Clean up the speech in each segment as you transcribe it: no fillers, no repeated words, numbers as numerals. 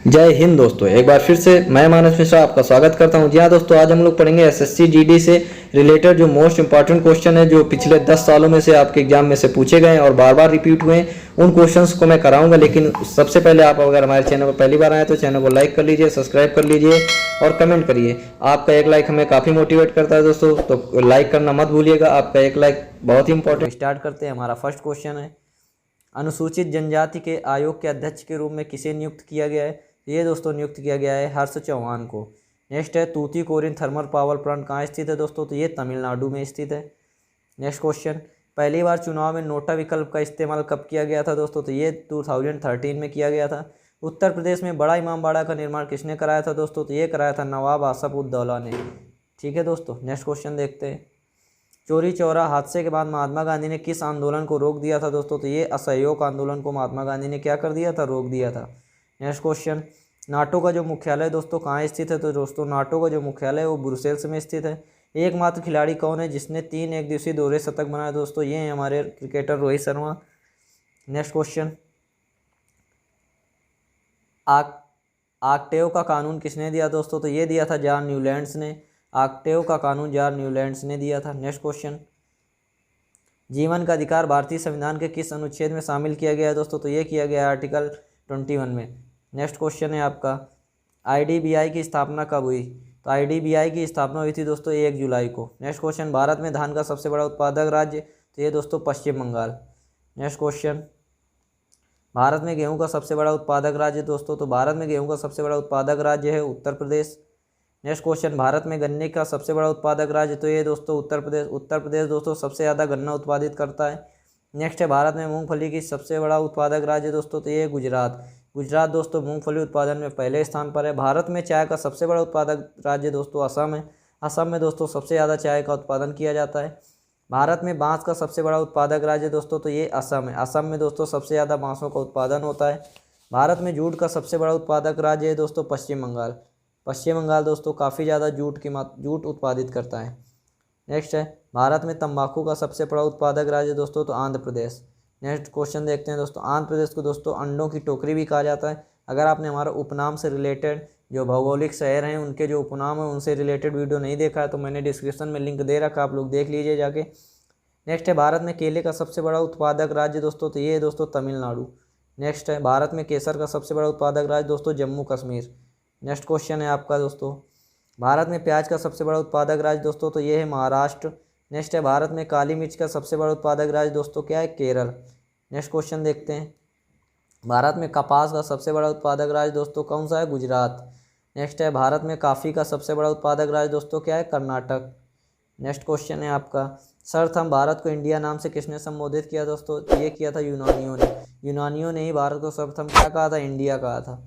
जय हिंद दोस्तों, एक बार फिर से मैं मानस मिश्रा आपका स्वागत करता हूं। जी हाँ दोस्तों, आज हम लोग पढ़ेंगे एसएससी जीडी से रिलेटेड जो मोस्ट इंपॉर्टेंट क्वेश्चन है जो पिछले 10 सालों में से आपके एग्जाम में से पूछे गए हैं और बार बार रिपीट हुए हैं। उन क्वेश्चंस को मैं कराऊंगा, लेकिन सबसे पहले आप अगर हमारे चैनल पर पहली बार आए तो चैनल को लाइक कर लीजिए, सब्सक्राइब कर लीजिए और कमेंट करिए। आपका एक लाइक हमें काफ़ी मोटिवेट करता है दोस्तों, तो लाइक करना मत भूलिएगा। आपका एक लाइक बहुत ही इंपॉर्टेंट। स्टार्ट करते हैं। हमारा फर्स्ट क्वेश्चन है, अनुसूचित जनजाति के आयोग के अध्यक्ष के रूप में किसे नियुक्त किया गया है? ये दोस्तों नियुक्त किया गया है हर्ष चौहान को। नेक्स्ट है, तूतीकोरिन थर्मल पावर प्लांट कहाँ स्थित है दोस्तों? तो ये तमिलनाडु में स्थित है। नेक्स्ट क्वेश्चन, पहली बार चुनाव में नोटा विकल्प का इस्तेमाल कब किया गया था दोस्तों? तो ये 2013 में किया गया था। उत्तर प्रदेश में बड़ा इमामबाड़ा का निर्माण किसने कराया था दोस्तों? तो ये कराया था नवाब आसफ उद दौला ने। ठीक है दोस्तों, नेक्स्ट क्वेश्चन देखते हैं। चौरी चौरा हादसे के बाद महात्मा गांधी ने किस आंदोलन को रोक दिया था दोस्तों? तो ये असहयोग आंदोलन को महात्मा गांधी ने क्या कर दिया था? रोक दिया था। नेक्स्ट क्वेश्चन, नाटो का जो मुख्यालय दोस्तों कहाँ स्थित है? तो दोस्तों नाटो का जो मुख्यालय है वो ब्रुसेल्स में स्थित है। एकमात्र खिलाड़ी कौन है जिसने 3 एकदिवसीय दोहरे शतक बनाए दोस्तों? ये हैं हमारे cricketer Rohit Sharma. Next question, octave का कानून किसने दिया दोस्तों? तो ये दिया था जॉन न्यूलैंड्स ने। आक्टेव का कानून जॉन न्यूलैंड्स ने दिया था। नेक्स्ट क्वेश्चन, जीवन का अधिकार भारतीय संविधान के किस अनुच्छेद में शामिल किया गया है दोस्तों? तो ये किया गया है आर्टिकल 21 में। नेक्स्ट क्वेश्चन है आपका, आईडीबीआई की स्थापना कब हुई? तो आईडीबीआई की स्थापना हुई थी दोस्तों 1 जुलाई को। नेक्स्ट क्वेश्चन, भारत में धान का सबसे बड़ा उत्पादक राज्य? तो ये दोस्तों पश्चिम बंगाल। नेक्स्ट क्वेश्चन, भारत में गेहूं का सबसे बड़ा उत्पादक राज्य दोस्तों? तो भारत में गेहूं का सबसे बड़ा उत्पादक राज्य है उत्तर प्रदेश। नेक्स्ट क्वेश्चन, भारत में गन्ने का सबसे बड़ा उत्पादक राज्य? तो ये दोस्तों उत्तर प्रदेश। उत्तर प्रदेश दोस्तों सबसे ज़्यादा गन्ना उत्पादित करता है। नेक्स्ट है, भारत में मूंगफली की सबसे बड़ा उत्पादक राज्य दोस्तों? तो ये गुजरात। गुजरात दोस्तों मूंगफली उत्पादन में पहले स्थान पर है। भारत में चाय का सबसे बड़ा उत्पादक राज्य दोस्तों असम है। असम में दोस्तों सबसे ज़्यादा चाय का उत्पादन किया जाता है। भारत में बांस का सबसे बड़ा उत्पादक राज्य दोस्तों? तो ये असम है। असम में दोस्तों सबसे ज़्यादा बांसों का उत्पादन होता है। भारत में जूट का सबसे बड़ा उत्पादक राज्य है दोस्तों पश्चिम बंगाल। पश्चिम बंगाल दोस्तों काफ़ी ज़्यादा जूट उत्पादित करता है। नेक्स्ट है, भारत में तंबाकू का सबसे बड़ा उत्पादक राज्य दोस्तों? तो आंध्र प्रदेश। नेक्स्ट क्वेश्चन देखते हैं दोस्तों, आंध्र प्रदेश को दोस्तों अंडों की टोकरी भी कहा जाता है। अगर आपने हमारा उपनाम से रिलेटेड जो भौगोलिक शहर हैं उनके जो उपनाम है उनसे रिलेटेड वीडियो नहीं देखा है तो मैंने डिस्क्रिप्शन में लिंक दे रखा, आप लोग देख लीजिए जाके। नेक्स्ट है, भारत में केले का सबसे बड़ा उत्पादक राज्य दोस्तों? तो ये है दोस्तों तमिलनाडु। नेक्स्ट है, भारत में केसर का सबसे बड़ा उत्पादक राज्य दोस्तों? जम्मू कश्मीर। नेक्स्ट क्वेश्चन है आपका दोस्तों, भारत में प्याज का सबसे बड़ा उत्पादक राज्य दोस्तों? तो ये है महाराष्ट्र। नेक्स्ट है, भारत में काली मिर्च का सबसे बड़ा उत्पादक राज्य दोस्तों क्या है? केरल। नेक्स्ट क्वेश्चन देखते हैं, भारत में कपास का सबसे बड़ा उत्पादक राज्य दोस्तों कौन सा है? गुजरात। नेक्स्ट है, भारत में कॉफ़ी का सबसे बड़ा उत्पादक राज्य दोस्तों क्या है? कर्नाटक। नेक्स्ट क्वेश्चन है आपका, सर्वप्रथम भारत को इंडिया नाम से किसने संबोधित किया दोस्तों? ये किया था यूनानियों ने। यूनानियों ने ही भारत को सर्वप्रथम क्या कहा था? इंडिया कहा था।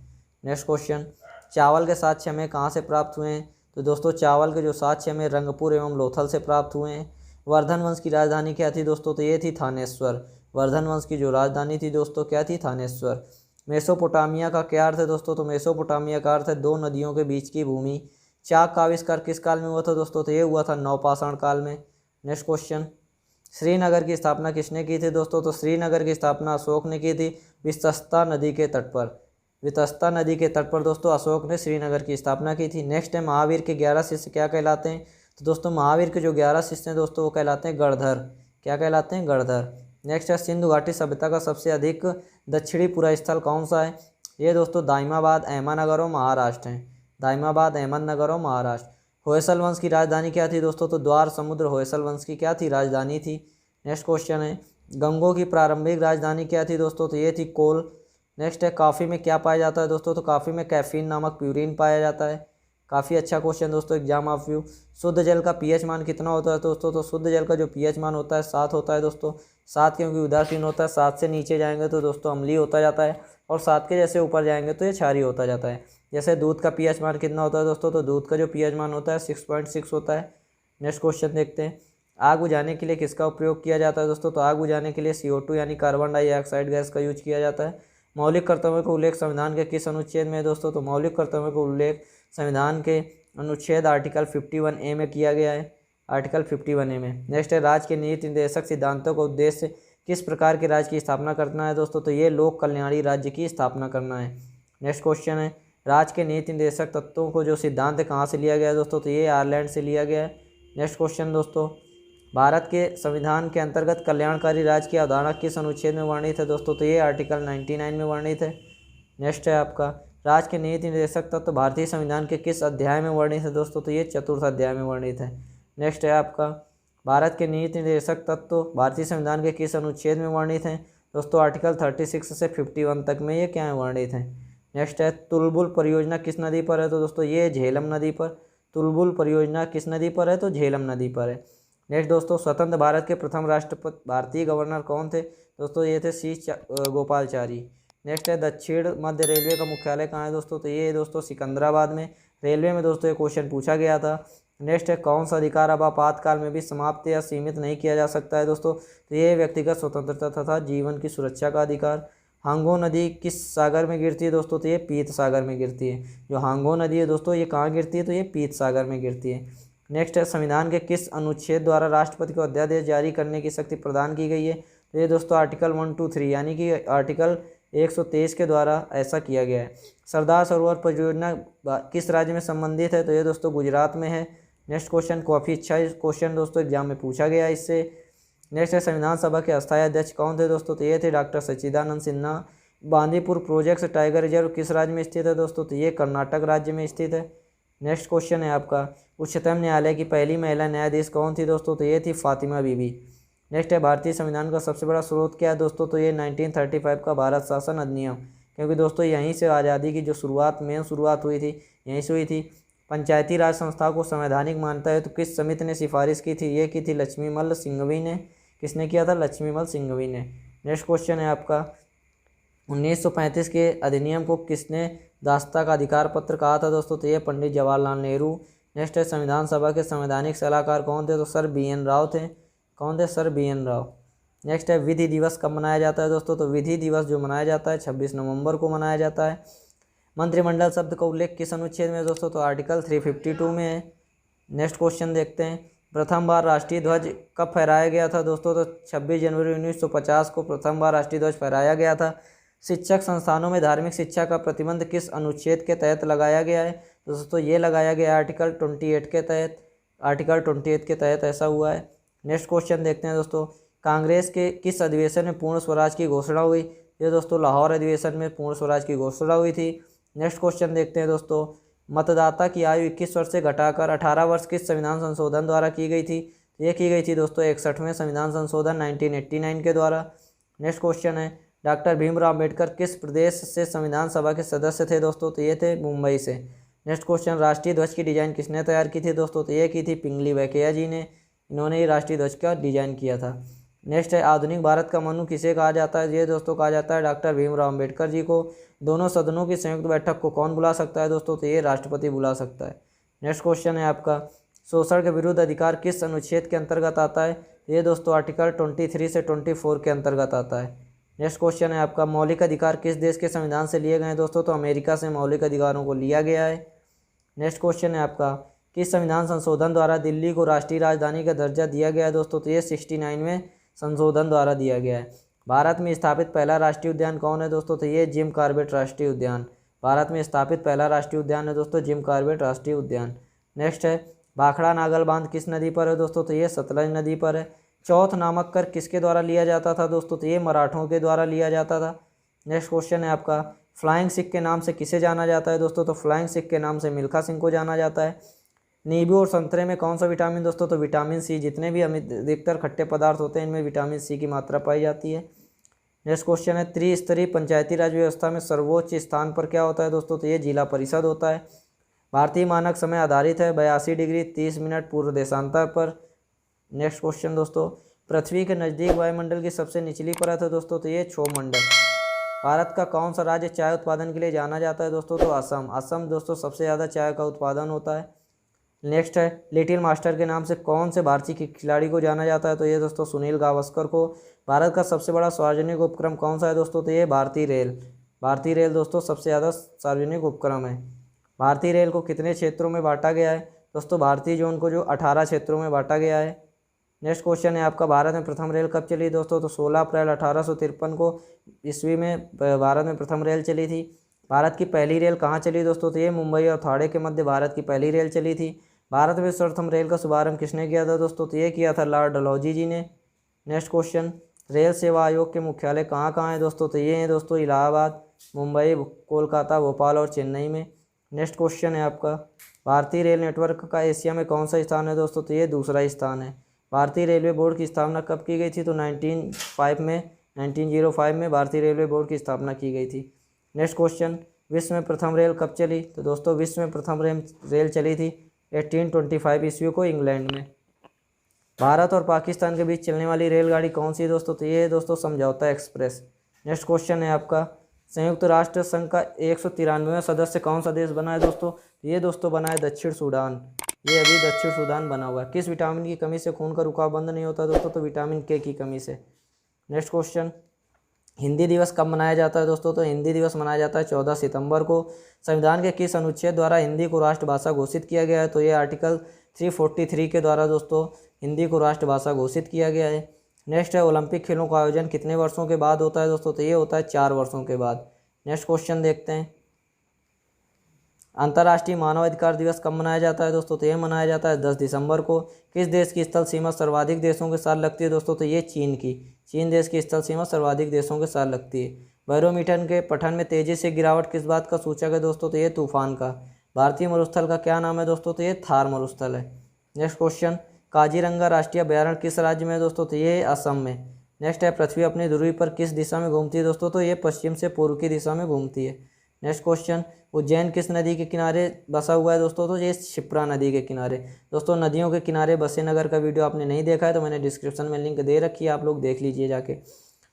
नेक्स्ट क्वेश्चन, चावल के साक्ष्य हमें कहाँ से प्राप्त हुए हैं? तो दोस्तों चावल के जो साक्ष्य हमें रंगपुर एवं लोथल से प्राप्त हुए हैं। वर्धन वंश की राजधानी क्या थी दोस्तों? तो ये थी थानेश्वर। वर्धन वंश की जो राजधानी थी दोस्तों क्या थी? थानेश्वर। मेसोपोटामिया का क्या अर्थ है दोस्तों? तो मेसोपोटामिया का अर्थ है 2 नदियों के बीच की भूमि। चाक का आविष्कार किस काल में हुआ था दोस्तों? तो ये हुआ था नवपाषाण काल में। नेक्स्ट क्वेश्चन, श्रीनगर की स्थापना किसने की थी दोस्तों? तो श्रीनगर की स्थापना अशोक ने की थी वितस्ता नदी के तट पर। वितस्ता नदी के तट पर दोस्तों अशोक ने श्रीनगर की स्थापना की थी। नेक्स्ट है, महावीर के 11 शिष्य क्या कहलाते हैं? तो दोस्तों महावीर के जो 11 शिष्य हैं दोस्तों वो कहलाते हैं गणधर। क्या कहलाते हैं? गणधर। नेक्स्ट है, सिंधु घाटी सभ्यता का सबसे अधिक दक्षिणी पूरा स्थल कौन सा है? ये दोस्तों दाइमाबाद, अहमदनगर और महाराष्ट्र हैं। दाइमाबाद, अहमदनगर और महाराष्ट्र। होयसल वंश की राजधानी क्या थी दोस्तों? तो द्वार समुद्र होयसल वंश की क्या थी? राजधानी थी। नेक्स्ट क्वेश्चन है, गंगों की प्रारंभिक राजधानी क्या थी दोस्तों? तो ये थी कोल। नेक्स्ट है, कॉफ़ी में क्या पाया जाता है दोस्तों? तो कॉफ़ी में कैफीन नामक प्यूरिन पाया जाता है। काफ़ी अच्छा क्वेश्चन दोस्तों, एग्जाम ऑफ व्यू। शुद्ध जल का पीएच मान कितना होता है दोस्तों? तो शुद्ध जल का जो पीएच मान होता है 7 होता है दोस्तों। 7 क्योंकि उदासीन होता है। 7 से नीचे जाएंगे तो दोस्तों अम्लीय होता जाता है और 7 के जैसे ऊपर जाएंगे तो ये क्षारीय होता जाता है। जैसे दूध का पीएच मान कितना होता है दोस्तों? तो दूध का जो पीएच मान होता है 6.6 होता है। नेक्स्ट क्वेश्चन देखते हैं, आग बुझाने के लिए किसका उपयोग किया जाता है दोस्तों? तो आग बुझाने के लिए CO2 यानी कार्बन डाइऑक्साइड गैस का यूज किया जाता है। मौलिक कर्तव्यों का उल्लेख संविधान के किस अनुच्छेद में है दोस्तों? तो मौलिक कर्तव्यों का उल्लेख संविधान के अनुच्छेद आर्टिकल 51A में किया गया है। आर्टिकल 51A में। नेक्स्ट है, राज्य के नीति निर्देशक सिद्धांतों का उद्देश्य किस प्रकार के राज्य की स्थापना करना है दोस्तों? तो ये लोक कल्याणी राज्य की स्थापना करना है। नेक्स्ट क्वेश्चन है, राज्य के नीति निर्देशक तत्वों को जो सिद्धांत है कहाँ से लिया गया है दोस्तों, तो ये आयरलैंड से लिया गया है। नेक्स्ट क्वेश्चन दोस्तों, भारत के संविधान के अंतर्गत कल्याणकारी राज्य की अवधारणा किस अनुच्छेद में वर्णित है दोस्तों, तो ये आर्टिकल 99 में वर्णित है। नेक्स्ट है आपका, राज्य के नीति निर्देशक तत्व भारतीय संविधान के किस अध्याय में वर्णित है दोस्तों, तो ये चतुर्थ अध्याय में वर्णित है। नेक्स्ट है आपका, भारत के नीति निर्देशक तत्व भारतीय संविधान के किस अनुच्छेद में वर्णित हैं दोस्तों, आर्टिकल 36 से 51 तक में ये क्या है वर्णित हैं। नेक्स्ट है, तुलबुल परियोजना किस नदी पर है, तो दोस्तों ये झेलम नदी पर। तुलबुल परियोजना किस नदी पर है, तो झेलम नदी पर है। नेक्स्ट दोस्तों, स्वतंत्र भारत के प्रथम राष्ट्रपति भारतीय गवर्नर कौन थे दोस्तों, ये थे सी गोपालचारी। नेक्स्ट है, दक्षिण मध्य रेलवे का मुख्यालय कहाँ है दोस्तों, तो ये दोस्तों सिकंदराबाद में। रेलवे में दोस्तों ये क्वेश्चन पूछा गया था। नेक्स्ट है, कौन सा अधिकार अब आपातकाल में भी समाप्त या सीमित नहीं किया जा सकता है दोस्तों, तो ये व्यक्तिगत स्वतंत्रता तथा जीवन की सुरक्षा का अधिकार। हांगो नदी किस सागर में गिरती है दोस्तों, तो ये पीत सागर में गिरती है। जो हांगो नदी है दोस्तों ये कहाँ गिरती है, तो ये पीत सागर में गिरती है। नेक्स्ट है, संविधान के किस अनुच्छेद द्वारा राष्ट्रपति को अध्यादेश जारी करने की शक्ति प्रदान की गई है, तो ये दोस्तों आर्टिकल 123 यानी कि आर्टिकल 123 के द्वारा ऐसा किया गया है। सरदार सरोवर परियोजना किस राज्य में संबंधित है, तो ये दोस्तों गुजरात में है। नेक्स्ट क्वेश्चन काफ़ी अच्छा क्वेश्चन दोस्तों एग्जाम में पूछा गया इससे। नेक्स्ट है, संविधान सभा के अस्थायी अध्यक्ष कौन थे दोस्तों, तो ये थे doctor Sachchidanand Sinha. Bandipur project tiger reserve किस राज्य में स्थित है दोस्तों, तो ये कर्नाटक राज्य में स्थित है। नेक्स्ट क्वेश्चन है आपका, उच्चतम न्यायालय की पहली महिला न्यायाधीश कौन थी दोस्तों, तो ये थी फातिमा बीबी। नेक्स्ट है, भारतीय संविधान का सबसे बड़ा स्रोत क्या है दोस्तों, तो ये 1935 का भारत शासन अधिनियम, क्योंकि दोस्तों यहीं से आज़ादी की जो शुरुआत हुई थी यहीं से हुई थी। पंचायती राज संस्थाओं को संवैधानिक मान्यता है तो किस समिति ने सिफारिश की थी, ये की थी लक्ष्मीमल सिंघवी ने। किसने किया था, लक्ष्मीमल सिंघवी ने। नेक्स्ट क्वेश्चन है आपका, 1935 के अधिनियम को किसने दास्ता का अधिकार पत्र कहा था दोस्तों, तो ये पंडित जवाहरलाल नेहरू। नेक्स्ट है, संविधान सभा के संवैधानिक सलाहकार कौन थे, तो सर BN राव थे। कौन थे, सर BN राव। नेक्स्ट है, विधि दिवस कब मनाया जाता है दोस्तों, तो विधि दिवस जो मनाया जाता है 26 नवंबर को मनाया जाता है। मंत्रिमंडल शब्द का उल्लेख किस अनुच्छेद में है दोस्तों, तो आर्टिकल 352 में है। नेक्स्ट क्वेश्चन देखते हैं, प्रथम बार राष्ट्रीय ध्वज कब फहराया गया था दोस्तों, तो 26 जनवरी 1950 को प्रथम बार राष्ट्रीय ध्वज फहराया गया था। शिक्षक संस्थानों में धार्मिक शिक्षा का प्रतिबंध किस अनुच्छेद के तहत लगाया गया है दोस्तों, ये लगाया गया आर्टिकल 28 के तहत। आर्टिकल 28 के तहत ऐसा हुआ है। नेक्स्ट क्वेश्चन देखते हैं दोस्तों, कांग्रेस के किस अधिवेशन में पूर्ण स्वराज की घोषणा हुई, ये दोस्तों लाहौर अधिवेशन में पूर्ण स्वराज की घोषणा हुई थी। नेक्स्ट क्वेश्चन देखते हैं दोस्तों, मतदाता की आयु 21 वर्ष से घटाकर 18 वर्ष किस संविधान संशोधन द्वारा की गई थी, ये की गई थी दोस्तों 61वें संविधान संशोधन 1989 के द्वारा। नेक्स्ट क्वेश्चन है, डॉक्टर भीमराव अम्बेडकर किस प्रदेश से संविधान सभा के सदस्य थे दोस्तों, तो ये थे मुंबई से। नेक्स्ट क्वेश्चन, राष्ट्रीय ध्वज की डिजाइन किसने तैयार की थी दोस्तों, तो ये की थी पिंगली वैकेया जी ने। इन्होंने ही राष्ट्रीय ध्वज का डिजाइन किया था। नेक्स्ट है, आधुनिक भारत का मनु किसे कहा जाता है, ये दोस्तों कहा जाता है डॉक्टर भीमराव अम्बेडकर जी को। दोनों सदनों की संयुक्त बैठक को कौन बुला सकता है दोस्तों, तो ये राष्ट्रपति बुला सकता है। नेक्स्ट क्वेश्चन है आपका, शोषण के विरुद्ध अधिकार किस अनुच्छेद के अंतर्गत आता है, ये दोस्तों आर्टिकल 23 से 24 के अंतर्गत आता है। नेक्स्ट क्वेश्चन है आपका, मौलिक अधिकार किस देश के संविधान से लिए गए हैं दोस्तों, तो अमेरिका से मौलिक अधिकारों को लिया गया है। नेक्स्ट क्वेश्चन है आपका, किस संविधान संशोधन द्वारा दिल्ली को राष्ट्रीय राजधानी का दर्जा दिया गया है दोस्तों, तो ये 69वें संशोधन द्वारा दिया गया है। भारत में स्थापित पहला राष्ट्रीय उद्यान कौन है दोस्तों, तो ये जिम कॉर्बेट राष्ट्रीय उद्यान। भारत में स्थापित पहला राष्ट्रीय उद्यान है दोस्तों जिम कॉर्बेट राष्ट्रीय उद्यान। नेक्स्ट है, भाखड़ा नागल बांध किस नदी पर है दोस्तों, तो ये सतलज नदी पर है। चौथ नामक कर किसके द्वारा लिया जाता था दोस्तों, तो ये मराठों के द्वारा लिया जाता था। नेक्स्ट क्वेश्चन है आपका, फ्लाइंग सिख के नाम से किसे जाना जाता है दोस्तों, तो फ्लाइंग सिख के नाम से मिल्खा सिंह को जाना जाता है। नींबू और संतरे में कौन सा विटामिन दोस्तों, तो विटामिन सी। जितने भी अधिकतर खट्टे पदार्थ होते हैं इनमें विटामिन सी की मात्रा पाई जाती है। नेक्स्ट क्वेश्चन है, त्रिस्तरीय पंचायती राज व्यवस्था में सर्वोच्च स्थान पर क्या होता है दोस्तों, तो ये जिला परिषद होता है। भारतीय मानक समय आधारित है 82 डिग्री 30 मिनट पूर्व देशांतर पर। नेक्स्ट क्वेश्चन दोस्तों, पृथ्वी के नज़दीक वायुमंडल की सबसे निचली परत है दोस्तों, तो ये क्षोभमंडल। भारत का कौन सा राज्य चाय उत्पादन के लिए जाना जाता है दोस्तों, तो असम। असम दोस्तों सबसे ज़्यादा चाय का उत्पादन होता है। नेक्स्ट है, लिटिल मास्टर के नाम से कौन से भारतीय खिलाड़ी को जाना जाता है, तो ये दोस्तों सुनील गावस्कर को। भारत का सबसे बड़ा सार्वजनिक उपक्रम कौन सा है दोस्तों, तो ये भारतीय रेल। भारतीय रेल दोस्तों सबसे ज़्यादा सार्वजनिक उपक्रम है। भारतीय रेल को कितने क्षेत्रों में बांटा गया है दोस्तों, भारतीय जोन को जो 18 क्षेत्रों में बांटा गया है। नेक्स्ट क्वेश्चन है आपका, भारत में प्रथम रेल कब चली दोस्तों, तो 16 अप्रैल 1853 को ईस्वी में भारत में प्रथम रेल चली थी। भारत की पहली रेल कहाँ चली दोस्तों? तो ये मुंबई और थाने के मध्य भारत की पहली रेल चली थी। भारत में सर्वप्रथम रेल का शुभारंभ किसने किया था दोस्तों? तो ये किया था लॉर्ड डलहौजी जी ने। नेक्स्ट क्वेश्चन, रेल सेवा आयोग के मुख्यालय कहाँ कहाँ है दोस्तों? तो ये हैं दोस्तों इलाहाबाद, मुंबई, कोलकाता, भोपाल और चेन्नई में। नेक्स्ट क्वेश्चन है आपका, भारतीय रेल नेटवर्क का एशिया में कौन सा स्थान है दोस्तों? तो ये दूसरा स्थान है। भारतीय रेलवे बोर्ड की स्थापना कब की गई थी? तो 1905 में भारतीय रेलवे बोर्ड की स्थापना की गई थी। नेक्स्ट क्वेश्चन, विश्व में प्रथम रेल कब चली? तो दोस्तों विश्व में प्रथम रेल चली थी 1825 ईस्वी को इंग्लैंड में। भारत और पाकिस्तान के बीच चलने वाली रेलगाड़ी कौन सी है दोस्तों? तो ये है दोस्तों समझौता एक्सप्रेस। नेक्स्ट क्वेश्चन है आपका, संयुक्त राष्ट्र संघ का 193वां सदस्य कौन सा देश बना है दोस्तों? ये दोस्तों बना है दक्षिण सूडान। ये अभी दक्षिण सूडान बना हुआ है। किस विटामिन की कमी से खून का रुकाव बंद नहीं होता दोस्तों? तो विटामिन के की कमी से। नेक्स्ट क्वेश्चन, हिंदी दिवस कब मनाया जाता है दोस्तों? तो हिंदी दिवस मनाया जाता है 14 सितंबर को। संविधान के किस अनुच्छेद द्वारा हिंदी को राष्ट्रभाषा घोषित किया गया है? तो ये आर्टिकल 343 के द्वारा दोस्तों हिंदी को राष्ट्रभाषा घोषित किया गया है। नेक्स्ट है, ओलंपिक खेलों का आयोजन कितने वर्षों के बाद होता है दोस्तों? तो ये होता है 4 वर्षों के बाद। नेक्स्ट क्वेश्चन देखते हैं, अंतर्राष्ट्रीय मानवाधिकार दिवस कब मनाया जाता है दोस्तों? तो ये मनाया जाता है 10 दिसंबर को। किस देश की स्थल सीमा सर्वाधिक देशों के साथ लगती है दोस्तों? तो ये चीन की। चीन देश की स्थल सीमा सर्वाधिक देशों के साथ लगती है। बैरोमीटर के पठन में तेजी से गिरावट किस बात का सूचक है दोस्तों? तो ये तूफान का। भारतीय मरुस्थल का क्या नाम है दोस्तों? तो ये थार मरुस्थल है। नेक्स्ट क्वेश्चन, काजीरंगा राष्ट्रीय अभ्यारण्य किस राज्य में है दोस्तों? तो ये असम में। नेक्स्ट है, पृथ्वी अपनी ध्रुवी पर किस दिशा में घूमती है दोस्तों? तो ये पश्चिम से पूर्व की दिशा में घूमती है। नेक्स्ट क्वेश्चन, उज्जैन किस नदी के किनारे बसा हुआ है दोस्तों? तो ये शिप्रा नदी के किनारे। दोस्तों नदियों के किनारे बसे नगर का वीडियो आपने नहीं देखा है तो मैंने डिस्क्रिप्शन में लिंक दे रखी है, आप लोग देख लीजिए जाके।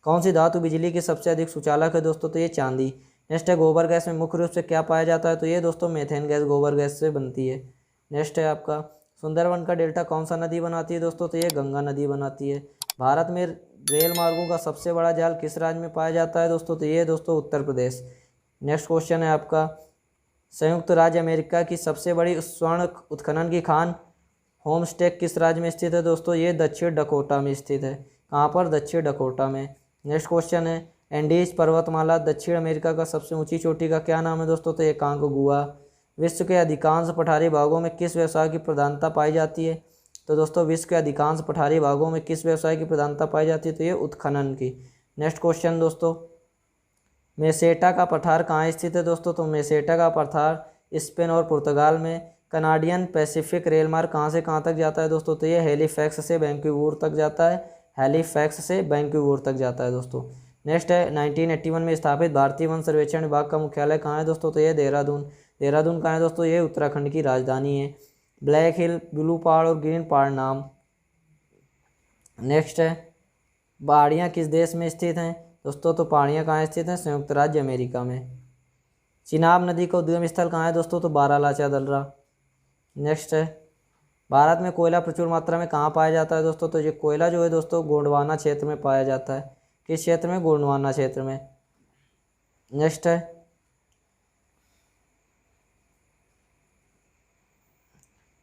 कौन सी धातु बिजली की सबसे अधिक सुचालक है दोस्तों? तो ये चांदी। नेक्स्ट है, गोबर गैस में मुख्य रूप से क्या पाया जाता है? तो ये दोस्तों मेथेन गैस गोबर गैस से बनती है। नेक्स्ट है आपका, सुंदरवन का डेल्टा कौन सा नदी बनाती है दोस्तों? तो ये गंगा नदी बनाती है। भारत में रेल मार्गों का सबसे बड़ा जाल किस राज्य में पाया जाता है दोस्तों? तो ये दोस्तों उत्तर प्रदेश। नेक्स्ट क्वेश्चन है आपका, संयुक्त राज्य अमेरिका की सबसे बड़ी स्वर्ण उत्खनन की खान होमस्टेक किस राज्य में स्थित है दोस्तों? ये दक्षिण डकोटा में स्थित है। कहाँ पर? दक्षिण डकोटा में। नेक्स्ट क्वेश्चन है, एंडीज पर्वतमाला दक्षिण अमेरिका का सबसे ऊंची चोटी का क्या नाम है दोस्तों? तो ये कांगगुआ। विश्व के अधिकांश पठारी भागों में किस व्यवसाय की प्रधानता पाई जाती है? तो दोस्तों विश्व के अधिकांश पठारी भागों में किस व्यवसाय की प्रधानता पाई जाती है? तो ये उत्खनन की। नेक्स्ट क्वेश्चन दोस्तों, मेसेटा का पठार कहाँ स्थित है दोस्तों? तो मेसेटा का पठार स्पेन और पुर्तगाल में। कनाडियन पैसिफिक रेल मार्ग कहाँ से कहाँ तक जाता है दोस्तों? तो ये हैलीफैक्स से वैंकूवर तक जाता है। हैलीफैक्स से वैंकूवर तक जाता है दोस्तों। नेक्स्ट है, 1981 में स्थापित भारतीय वन सर्वेक्षण विभाग का मुख्यालय कहाँ है दोस्तों? तो ये देहरादून। देहरादून कहाँ है दोस्तों? ये उत्तराखंड की राजधानी है। ब्लैक हिल, ब्लू पहाड़ और ग्रीन पहाड़ नाम। नेक्स्ट है, पहाड़ियाँ किस देश में स्थित हैं दोस्तों? तो पहाड़ियाँ कहाँ स्थित हैं? संयुक्त राज्य अमेरिका में। चिनाब नदी का उद्गम स्थल कहाँ है दोस्तों? तो बारालाचा दर्रा। नेक्स्ट है, भारत में कोयला प्रचुर मात्रा में कहाँ पाया जाता है दोस्तों? तो ये कोयला जो है दोस्तों गोंडवाना क्षेत्र में पाया जाता है। किस क्षेत्र में? गोंडवाना क्षेत्र में। नेक्स्ट है,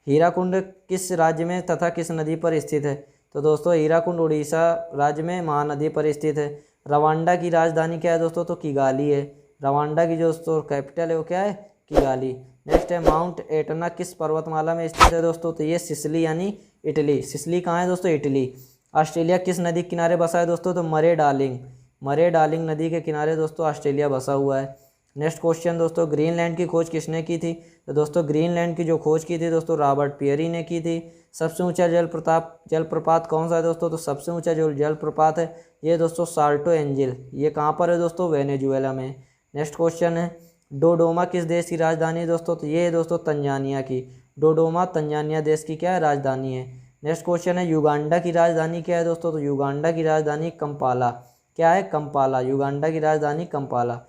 हीराकुंड किस राज्य में तथा किस नदी पर स्थित है? तो दोस्तों हीराकुंड उड़ीसा राज्य में महानदी पर स्थित है। रवांडा की राजधानी क्या है दोस्तों? तो किगाली है। रवांडा की जो दोस्तों कैपिटल है वो क्या है? किगाली। नेक्स्ट है, माउंट एटना किस पर्वतमाला में स्थित है दोस्तों? तो ये सिसिली यानी इटली। सिसिली कहाँ है दोस्तों? इटली। ऑस्ट्रेलिया किस नदी के किनारे बसा है दोस्तों? तो मरे डार्लिंग। मरे डार्लिंग नदी के किनारे दोस्तों ऑस्ट्रेलिया बसा हुआ है। नेक्स्ट क्वेश्चन दोस्तों, ग्रीनलैंड की खोज किसने की थी? तो दोस्तों ग्रीनलैंड की जो खोज की थी दोस्तों रॉबर्ट पियरी ने की थी। सबसे ऊंचा जलप्रपात कौन सा है दोस्तों? तो सबसे ऊंचा जो जलप्रपात है ये दोस्तों साल्टो एंजिल। ये कहाँ पर है दोस्तों? वेनेजुएला में। नेक्स्ट क्वेश्चन है, डोडोमा किस देश की राजधानी है दोस्तों? तो ये है दोस्तों तंजानिया की। डोडोमा तंजानिया देश की क्या है? राजधानी है। नेक्स्ट क्वेश्चन है, युगांडा की राजधानी क्या है दोस्तों? तो युगांडा की राजधानी कंपाला। क्या है? कंपाला। युगांडा की राजधानी कंपाला।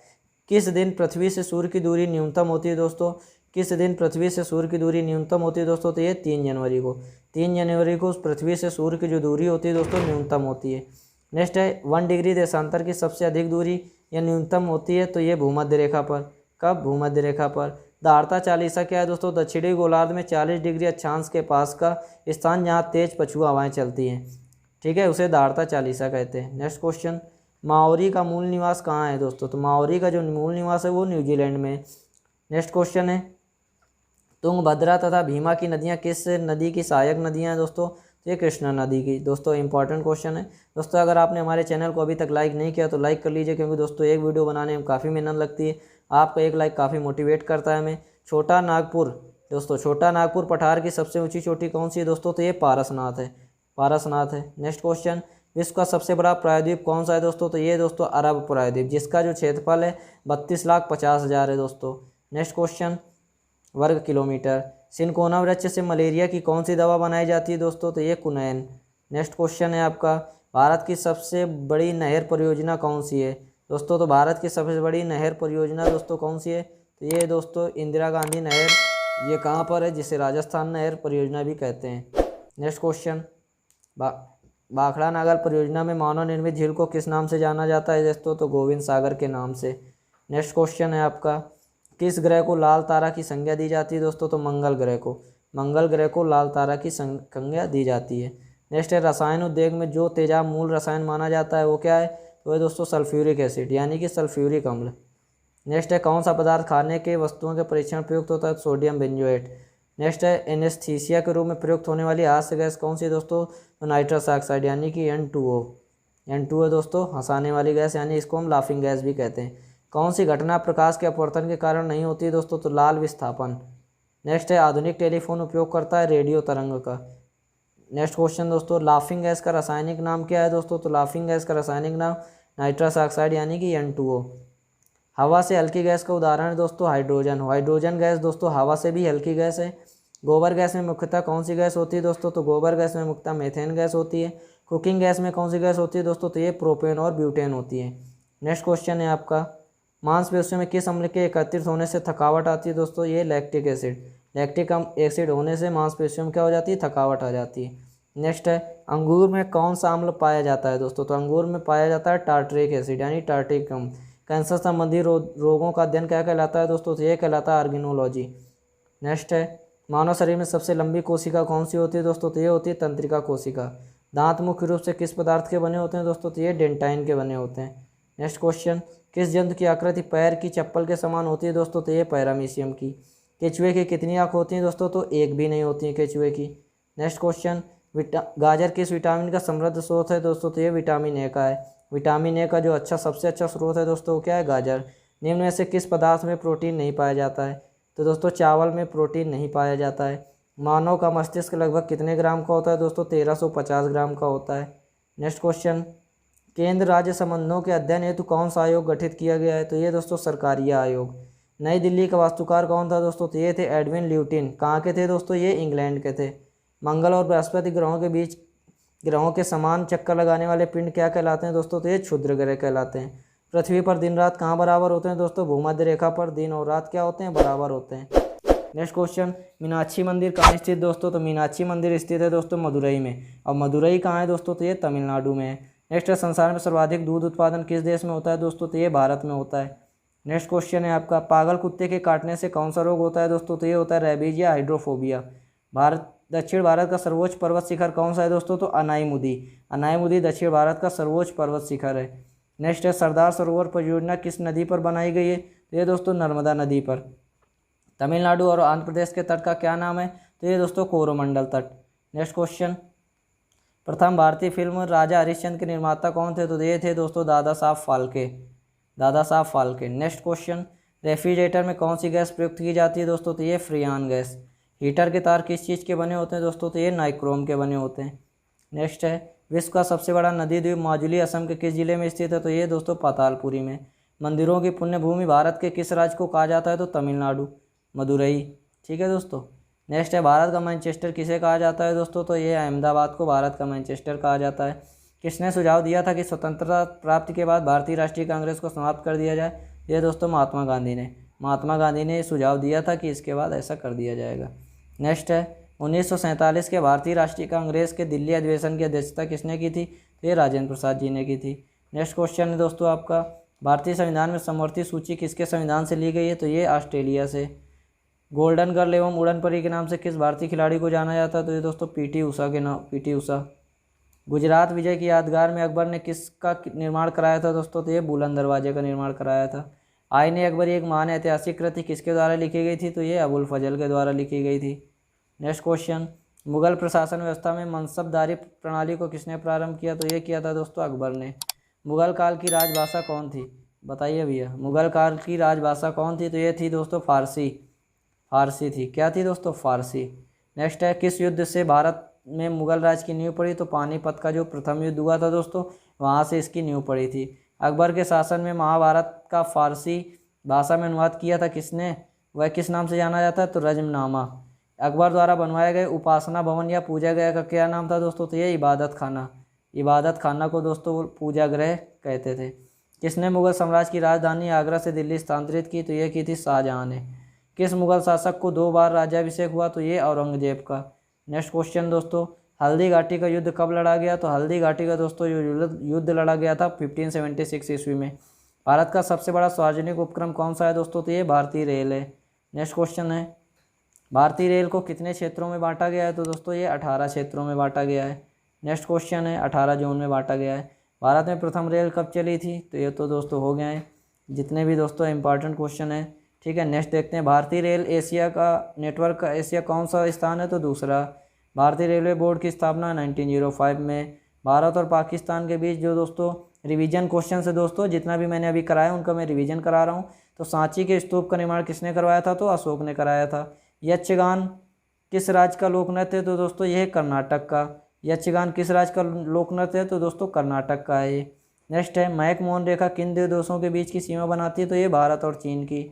किस दिन पृथ्वी से सूर्य की दूरी न्यूनतम होती है दोस्तों? किस दिन पृथ्वी से सूर्य की दूरी न्यूनतम होती है दोस्तों? तो ये 3 जनवरी को। 3 जनवरी को उस पृथ्वी से सूर्य की जो दूरी होती है दोस्तों न्यूनतम होती है। नेक्स्ट है, 1 डिग्री देशांतर की सबसे अधिक दूरी या न्यूनतम होती है तो ये भूमध्य रेखा पर। कब? भूमध्य रेखा पर। दार्ता चालीसा क्या है दोस्तों? दक्षिणी गोलार्ध में 40 डिग्री अक्षांश के पास का स्थान जहाँ तेज पछुआ हवाएं चलती हैं, ठीक है, उसे दार्ता चालीसा कहते हैं। नेक्स्ट क्वेश्चन, माओरी का मूल निवास कहाँ है दोस्तों? तो माओरी का जो मूल निवास है वो न्यूजीलैंड में है। नेक्स्ट क्वेश्चन है, तुंगभद्रा तथा भीमा की नदियाँ किस नदी की सहायक नदियाँ हैं दोस्तों? तो ये कृष्णा नदी की। दोस्तों इंपॉर्टेंट क्वेश्चन है। दोस्तों अगर आपने हमारे चैनल को अभी तक लाइक नहीं किया तो लाइक कर लीजिए, क्योंकि दोस्तों एक वीडियो बनाने में काफ़ी मेहनत लगती है। आपका एक लाइक काफ़ी मोटिवेट करता है हमें। छोटा नागपुर, दोस्तों छोटा नागपुर पठार की सबसे ऊंची चोटी कौन सी है दोस्तों? तो ये पारसनाथ है, पारसनाथ है। नेक्स्ट क्वेश्चन, विश्व का सबसे बड़ा प्रायद्वीप कौन सा है दोस्तों? तो ये दोस्तों अरब प्रायद्वीप, जिसका जो क्षेत्रफल है 32,50,000 है दोस्तों। नेक्स्ट क्वेश्चन, वर्ग किलोमीटर। सिनकोना वृक्ष से मलेरिया की कौन सी दवा बनाई जाती है दोस्तों? तो ये कुनैन। नेक्स्ट क्वेश्चन है आपका, भारत की सबसे बड़ी नहर परियोजना कौन सी है दोस्तों? तो भारत की सबसे बड़ी नहर परियोजना दोस्तों कौन सी है? तो ये दोस्तों इंदिरा गांधी नहर। ये कहाँ पर है? जिसे राजस्थान नहर परियोजना भी कहते हैं। नेक्स्ट क्वेश्चन, भाखड़ा नागर परियोजना में मानव निर्मित झील को किस नाम से जाना जाता है दोस्तों? तो गोविंद सागर के नाम से। नेक्स्ट क्वेश्चन है आपका, किस ग्रह को लाल तारा की संज्ञा दी जाती है दोस्तों? तो मंगल ग्रह को, मंगल ग्रह को लाल तारा की संज्ञा दी जाती है। नेक्स्ट है, रसायन उद्योग में जो तेजाब मूल रसायन माना जाता है वो क्या है? तो है दोस्तों सल्फ्यूरिक एसिड, यानी कि सल्फ्यूरिक अम्ल। नेक्स्ट है, कौन सा पदार्थ खाने के वस्तुओं के परीक्षण प्रयुक्त होता है? Sodium benzoate. नेक्स्ट है, एनेस्थीसिया के रूप में प्रयुक्त होने वाली हास्य गैस कौन सी है दोस्तों? तो नाइट्रस ऑक्साइड, यानी कि N2O। N2O है दोस्तों हंसाने वाली गैस, यानी इसको हम लाफिंग गैस भी कहते हैं। कौन सी घटना प्रकाश के अपवर्तन के कारण नहीं होती है दोस्तों? तो लाल विस्थापन। नेक्स्ट है, आधुनिक टेलीफोन उपयोग करता है रेडियो तरंग का। नेक्स्ट क्वेश्चन दोस्तों, लाफिंग गैस का रासायनिक नाम क्या है दोस्तों? तो लाफिंग गैस का रासायनिक नाम नाइट्रस ऑक्साइड, यानी कि N2O। हवा से हल्की गैस का उदाहरण है दोस्तों हाइड्रोजन। हाइड्रोजन गैस दोस्तों हवा से भी हल्की गैस है। गोबर गैस में मुख्यतः कौन सी गैस होती है दोस्तों? तो गोबर गैस में मुख्यतः मेथेन गैस होती है। कुकिंग गैस में कौन सी गैस होती है दोस्तों? तो ये प्रोपेन और ब्यूटेन होती है। नेक्स्ट क्वेश्चन है आपका, मांसपेशियों में किस अम्ल के एकत्रित होने से थकावट आती है दोस्तों? ये लैक्टिक एसिड। लैक्टिक एसिड होने से मांसपेशियों में क्या हो जाती है? थकावट आ जाती है। नेक्स्ट है, अंगूर में कौन सा अम्ल पाया जाता है दोस्तों? तो अंगूर में पाया जाता है टार्टरिक एसिड, यानी टार्टरिक अम्ल। कैंसर संबंधी रोगों का अध्ययन क्या कहलाता है दोस्तों? तो ये कहलाता है आर्गेनोलॉजी। नेक्स्ट है, मानव शरीर में सबसे लंबी कोशिका कौन सी होती है दोस्तों? तो ये होती है तंत्रिका कोशिका। दांत मुख्य रूप से किस पदार्थ के बने होते हैं दोस्तों? तो ये डेंटाइन के बने होते हैं। नेक्स्ट क्वेश्चन, किस जंतु की आकृति पैर की चप्पल के समान होती है दोस्तों? तो ये पैरामीशियम की। केचुए की कितनी आँख होती हैं दोस्तों? तो एक भी नहीं होती है केचुए की। नेक्स्ट क्वेश्चन, गाजर किस विटामिन का समृद्ध स्रोत है दोस्तों? तो ये विटामिन ए का है। विटामिन ए का जो सबसे अच्छा स्रोत है दोस्तों वो क्या है? गाजर। निम्न में से किस पदार्थ में प्रोटीन नहीं पाया जाता है? तो दोस्तों चावल में प्रोटीन नहीं पाया जाता है। मानव का मस्तिष्क लगभग कितने ग्राम का होता है दोस्तों? 1350 ग्राम का होता है। नेक्स्ट क्वेश्चन, केंद्र राज्य संबंधों के अध्ययन हेतु कौन सा आयोग गठित किया गया है? तो ये दोस्तों सरकारीय आयोग। नई दिल्ली का वास्तुकार कौन था दोस्तों? तो ये थे एडविन ल्यूटिन। कहाँ के थे दोस्तों? ये इंग्लैंड के थे। मंगल और बृहस्पति ग्रहों के बीच ग्रहों के समान चक्कर लगाने वाले पिंड क्या कहलाते हैं दोस्तों? तो ये क्षुद्र ग्रह कहलाते हैं। पृथ्वी पर दिन रात कहाँ बराबर होते हैं दोस्तों? भूमध्य रेखा पर दिन और रात क्या होते हैं? बराबर होते हैं। नेक्स्ट क्वेश्चन, मीनाक्षी मंदिर कहाँ स्थित दोस्तों? तो मीनाक्षी मंदिर स्थित है दोस्तों मदुरई में। और मदुरई कहाँ है दोस्तों? तो ये तमिलनाडु में है। नेक्स्ट है, संसार में सर्वाधिक दूध उत्पादन किस देश में होता है दोस्तों? तो ये भारत में होता है। नेक्स्ट क्वेश्चन है आपका, पागल कुत्ते के काटने से कौन सा रोग होता है दोस्तों? तो ये होता है रेबीज या हाइड्रोफोबिया। दक्षिण भारत का सर्वोच्च पर्वत शिखर कौन सा है दोस्तों? तो अनाईमुदी। अनाईमुदी दक्षिण भारत का सर्वोच्च पर्वत शिखर है। नेक्स्ट है, सरदार सरोवर परियोजना किस नदी पर बनाई गई है? तो ये दोस्तों नर्मदा नदी पर। तमिलनाडु और आंध्र प्रदेश के तट का क्या नाम है? तो ये दोस्तों कोरोमंडल तट। नेक्स्ट क्वेश्चन, प्रथम भारतीय फिल्म राजा हरिश्चंद्र के निर्माता कौन थे? तो ये थे दोस्तों Dada Saheb Phalke. Dada Saheb Phalke. Next question, refrigerator में कौन सी गैस प्रयुक्त की जाती है दोस्तों? तो ये फ्रियान गैस। हीटर के तार किस चीज़ के बने होते हैं दोस्तों? तो ये नाइक्रोम के बने होते हैं। नेक्स्ट है, विश्व का सबसे बड़ा नदी द्वीप माजुली असम के किस जिले में स्थित है? तो ये दोस्तों पातालपुरी में। मंदिरों की पुण्य भूमि भारत के किस राज्य को कहा जाता है? तो तमिलनाडु, मदुरई। ठीक है दोस्तों। नेक्स्ट है, भारत का मैनचेस्टर किसे कहा जाता है दोस्तों? तो ये अहमदाबाद को भारत का मैनचेस्टर कहा जाता है। किसने सुझाव दिया था कि स्वतंत्रता प्राप्ति के बाद भारतीय राष्ट्रीय कांग्रेस को समाप्त कर दिया जाए? ये दोस्तों महात्मा गांधी ने। महात्मा गांधी ने सुझाव दिया था कि इसके बाद ऐसा कर दिया जाएगा। नेक्स्ट है, 1947 के भारतीय राष्ट्रीय कांग्रेस के दिल्ली अधिवेशन की अध्यक्षता किसने की थी? तो ये राजेंद्र प्रसाद जी ने की थी। नेक्स्ट क्वेश्चन है दोस्तों आपका, भारतीय संविधान में समवर्ती सूची किसके संविधान से ली गई है? तो ये ऑस्ट्रेलिया से। गोल्डन गर्ल एवं उड़न परी के नाम से किस भारतीय खिलाड़ी को जाना जाता है? तो ये दोस्तों पीटी उषा के नाम, पीटी उषा। गुजरात विजय की यादगार में अकबर ने किसका निर्माण कराया था दोस्तों, तो ये बुलंद दरवाजे का निर्माण कराया था। आईने अकबरी एक महान ऐतिहासिक कृति किसके द्वारा लिखी गई थी, तो ये अबुल फजल के द्वारा लिखी गई थी। नेक्स्ट क्वेश्चन, मुगल प्रशासन व्यवस्था में मनसबदारी प्रणाली को किसने प्रारंभ किया, तो ये किया था दोस्तों अकबर ने। मुगल काल की राजभाषा कौन थी, बताइए भैया, मुगल काल की राजभाषा कौन थी, तो ये थी दोस्तों फारसी, फारसी थी। क्या थी दोस्तों, फारसी। नेक्स्ट है, किस युद्ध से भारत में मुगल राज की नींव पड़ी, तो पानीपत का जो प्रथम युद्ध हुआ था दोस्तों, वहाँ से इसकी नींव पड़ी थी। अकबर के शासन में महाभारत का फारसी भाषा में अनुवाद किया था किसने, वह किस नाम से जाना जाता है, तो रजमनामा। अकबर द्वारा बनवाए गए उपासना भवन या पूजा गृह का क्या नाम था दोस्तों, तो ये इबादत खाना, इबादत खाना को दोस्तों पूजा गृह कहते थे। किसने मुगल साम्राज्य की राजधानी आगरा से दिल्ली स्थानांतरित की, तो ये की थी शाहजहाँ ने। किस मुगल शासक को 2 बार राज्याभिषेक हुआ, तो ये औरंगजेब का। नेक्स्ट क्वेश्चन दोस्तों, हल्दी घाटी का युद्ध कब लड़ा गया, तो हल्दी घाटी का दोस्तों युद्ध लड़ा गया था 1576 ईस्वी में। भारत का सबसे बड़ा सार्वजनिक उपक्रम कौन सा है दोस्तों, तो ये भारतीय रेल है। नेक्स्ट क्वेश्चन है, भारतीय रेल को कितने क्षेत्रों में बांटा गया है, तो दोस्तों ये 18 क्षेत्रों में बांटा गया है। नेक्स्ट क्वेश्चन है, 18 जोन में बांटा गया है। भारत में प्रथम रेल कब चली थी, तो ये तो दोस्तों हो गए हैं जितने भी दोस्तों इंपॉर्टेंट क्वेश्चन है। ठीक है, नेक्स्ट देखते हैं, भारतीय रेल एशिया का नेटवर्क का एशिया कौन सा स्थान है, तो दूसरा। भारतीय रेलवे बोर्ड की स्थापना 1905 में। भारत और पाकिस्तान के बीच जो दोस्तों रिवीजन क्वेश्चन है दोस्तों, जितना भी मैंने अभी कराया उनका मैं रिवीजन करा रहा हूँ। तो सांची के स्तूप का निर्माण किसने करवाया था, तो अशोक ने कराया था। यक्षगान किस राज्य का लोक नृत्य है, तो दोस्तों यह कर्नाटक का। यक्षगान किस राज्य का लोक नृत्य है, तो दोस्तों कर्नाटक का है ये। नेक्स्ट है, महक मोहन रेखा किन दो देशों के बीच की सीमा बनाती है, तो ये भारत और चीन की।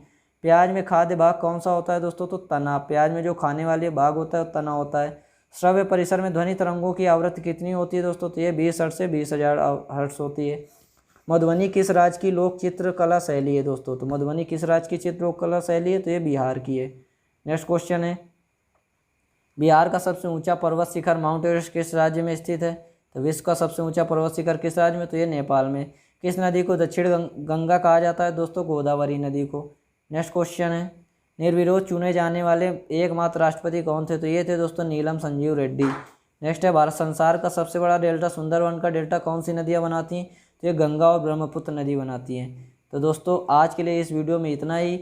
प्याज में खाद्य भाग कौन सा होता है दोस्तों, तो तना। प्याज में जो खाने वाले भाग होता है वो तना होता है। श्रव्य परिसर में ध्वनि तरंगों की आवृत्ति कितनी होती है दोस्तों, तो ये 20 हर्ट्ज से 20,000 हर्ट्ज होती है। मधुबनी किस राज्य की लोक चित्रकला शैली है दोस्तों, तो मधुबनी किस राज्य की चित्रकला शैली है, तो ये बिहार की है। नेक्स्ट क्वेश्चन है, बिहार का सबसे ऊंचा पर्वत शिखर माउंट एवरेस्ट किस राज्य में स्थित है, तो विश्व का सबसे ऊंचा पर्वत शिखर किस राज्य में, तो ये नेपाल में। किस नदी को दक्षिण गंगा कहा जाता है दोस्तों, गोदावरी नदी को। नेक्स्ट क्वेश्चन है, निर्विरोध चुने जाने वाले एकमात्र राष्ट्रपति कौन थे, तो ये थे दोस्तों नीलम संजीव रेड्डी। नेक्स्ट है, भारत संसार का सबसे बड़ा डेल्टा सुंदरवन का डेल्टा कौन सी नदियाँ बनाती हैं, तो ये गंगा और ब्रह्मपुत्र नदी बनाती हैं। तो दोस्तों आज के लिए इस वीडियो में इतना ही।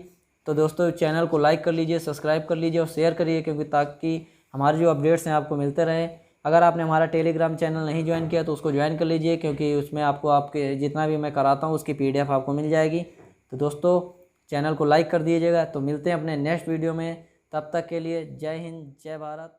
तो दोस्तों चैनल को लाइक कर लीजिए, सब्सक्राइब कर लीजिए और शेयर करिए, क्योंकि ताकि हमारे जो अपडेट्स हैं आपको मिलते रहे। अगर आपने हमारा टेलीग्राम चैनल नहीं ज्वाइन किया तो उसको ज्वाइन कर लीजिए, क्योंकि उसमें आपको आपके जितना भी मैं कराता हूँ उसकी PDF आपको मिल जाएगी। तो दोस्तों चैनल को लाइक कर दीजिएगा। तो मिलते हैं अपने नेक्स्ट वीडियो में, तब तक के लिए जय हिंद, जय भारत।